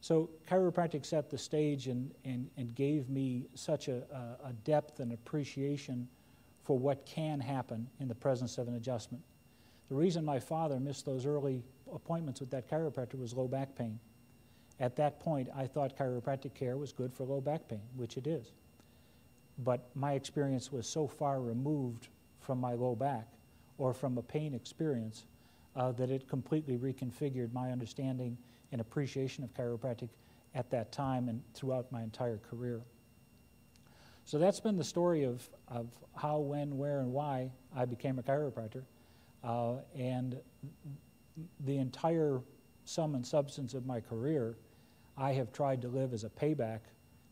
So chiropractic set the stage and gave me such a depth and appreciation for what can happen in the presence of an adjustment. The reason my father missed those early appointments with that chiropractor was low back pain. At that point, I thought chiropractic care was good for low back pain, which it is. But my experience was so far removed from my low back or from a pain experience that it completely reconfigured my understanding and appreciation of chiropractic at that time and throughout my entire career. So that's been the story of how, when, where, and why I became a chiropractor. And the entire sum and substance of my career, I have tried to live as a payback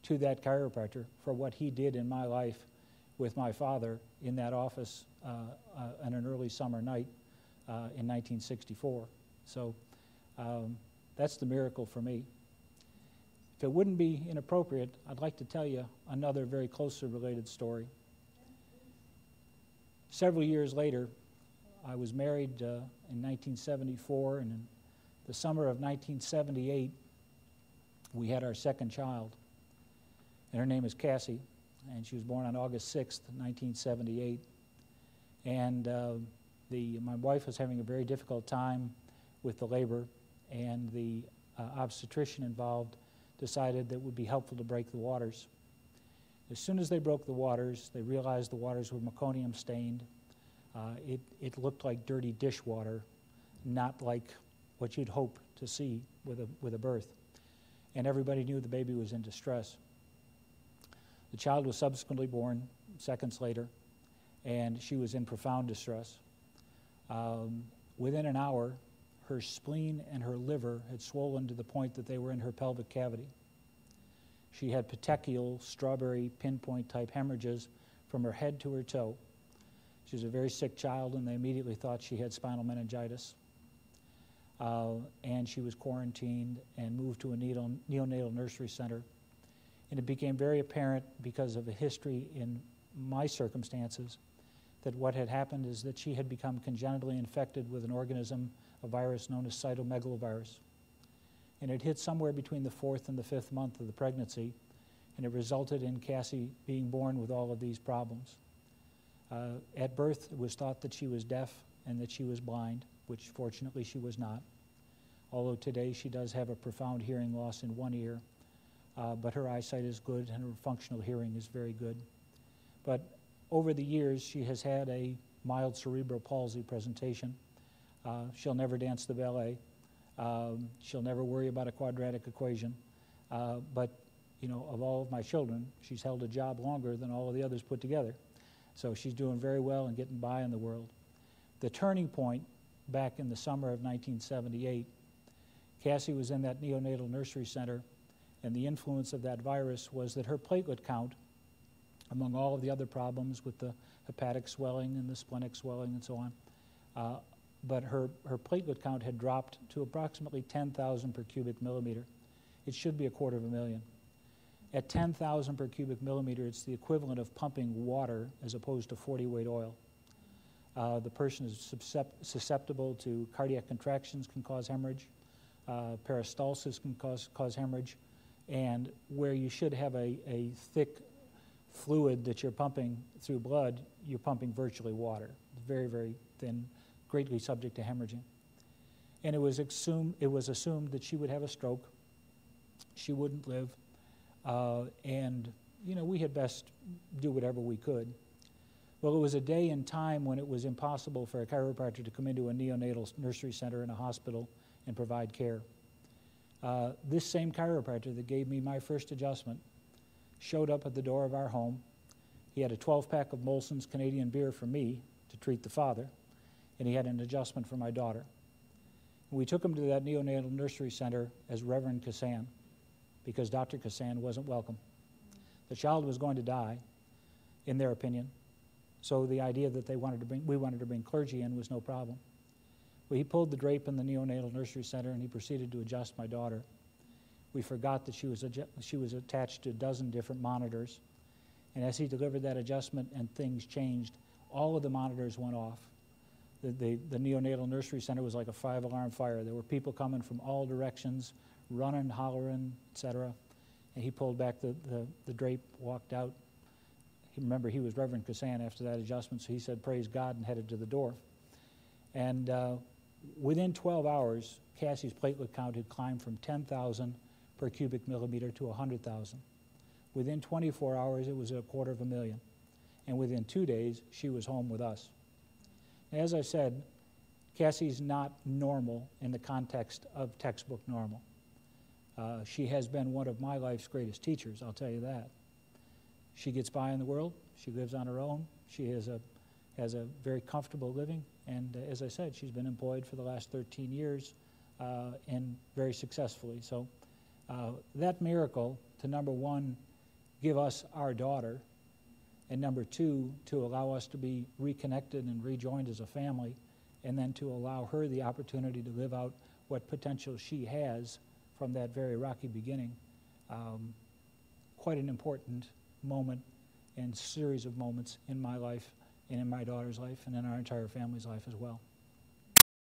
to that chiropractor for what he did in my life with my father in that office on an early summer night in 1964. So that's the miracle for me. If it wouldn't be inappropriate, I'd like to tell you another very closely related story. Several years later, I was married in 1974, and in the summer of 1978, we had our second child. And her name is Cassie, and she was born on August 6th, 1978. And my wife was having a very difficult time with the labor, and the obstetrician involved decided that it would be helpful to break the waters. As soon as they broke the waters, they realized the waters were meconium stained. It looked like dirty dishwater, not like what you'd hope to see with a birth. And everybody knew the baby was in distress. The child was subsequently born seconds later, and she was in profound distress. Within an hour, her spleen and her liver had swollen to the point that they were in her pelvic cavity. She had petechial, strawberry, pinpoint type hemorrhages from her head to her toe. She was a very sick child, and they immediately thought she had spinal meningitis. And she was quarantined and moved to a neonatal nursery center. And it became very apparent, because of a history in my circumstances, that what had happened is that she had become congenitally infected with an organism, a virus known as cytomegalovirus. And it hit somewhere between the 4th and the 5th month of the pregnancy, and it resulted in Cassie being born with all of these problems. At birth, it was thought that she was deaf and that she was blind, which fortunately she was not. Although today she does have a profound hearing loss in one ear, but her eyesight is good and her functional hearing is very good. But over the years, she has had a mild cerebral palsy presentation. She'll never dance the ballet. She'll never worry about a quadratic equation. But, you know, of all of my children, she's held a job longer than all of the others put together. So she's doing very well and getting by in the world. The turning point back in the summer of 1978, Cassie was in that neonatal nursery center, and the influence of that virus was that her platelet count, among all of the other problems with the hepatic swelling and the splenic swelling and so on, but her platelet count had dropped to approximately 10,000 per cubic millimeter. It should be 250,000. At 10,000 per cubic millimeter, it's the equivalent of pumping water as opposed to 40-weight oil. The person is susceptible to cardiac contractions, can cause hemorrhage. Peristalsis can cause hemorrhage. And where you should have a thick fluid that you're pumping through blood, you're pumping virtually water. Very, very thin, greatly subject to hemorrhaging. And it was assumed that she would have a stroke. She wouldn't live. And, you know, we had best do whatever we could. Well, it was a day and time when it was impossible for a chiropractor to come into a neonatal nursery center in a hospital and provide care. This same chiropractor that gave me my first adjustment showed up at the door of our home. He had a 12-pack of Molson's Canadian beer for me to treat the father, and he had an adjustment for my daughter. We took him to that neonatal nursery center as Reverend Kassan, because Dr. Kassan wasn't welcome. The child was going to die, in their opinion, so the idea that we wanted to bring clergy in was no problem. Well, he pulled the drape in the neonatal nursery center, and he proceeded to adjust my daughter. We forgot that she was attached to a dozen different monitors, and as he delivered that adjustment and things changed, all of the monitors went off. The neonatal nursery center was like a 5-alarm fire. There were people coming from all directions, running, hollering, etc. And he pulled back the drape, walked out. Remember, he was Reverend Cassan after that adjustment, so he said, "Praise God," and headed to the door. And within 12 hours, Cassie's platelet count had climbed from 10,000 per cubic millimeter to 100,000. Within 24 hours, it was at 250,000. And within 2 days, she was home with us. As I said, Cassie's not normal in the context of textbook normal. She has been one of my life's greatest teachers, I'll tell you that. She gets by in the world. She lives on her own. She has a very comfortable living. And as I said, she's been employed for the last 13 years and very successfully. So that miracle to, number one, give us our daughter, and number two, to allow us to be reconnected and rejoined as a family, and then to allow her the opportunity to live out what potential she has from that very rocky beginning. Quite an important moment and series of moments in my life and in my daughter's life and in our entire family's life as well.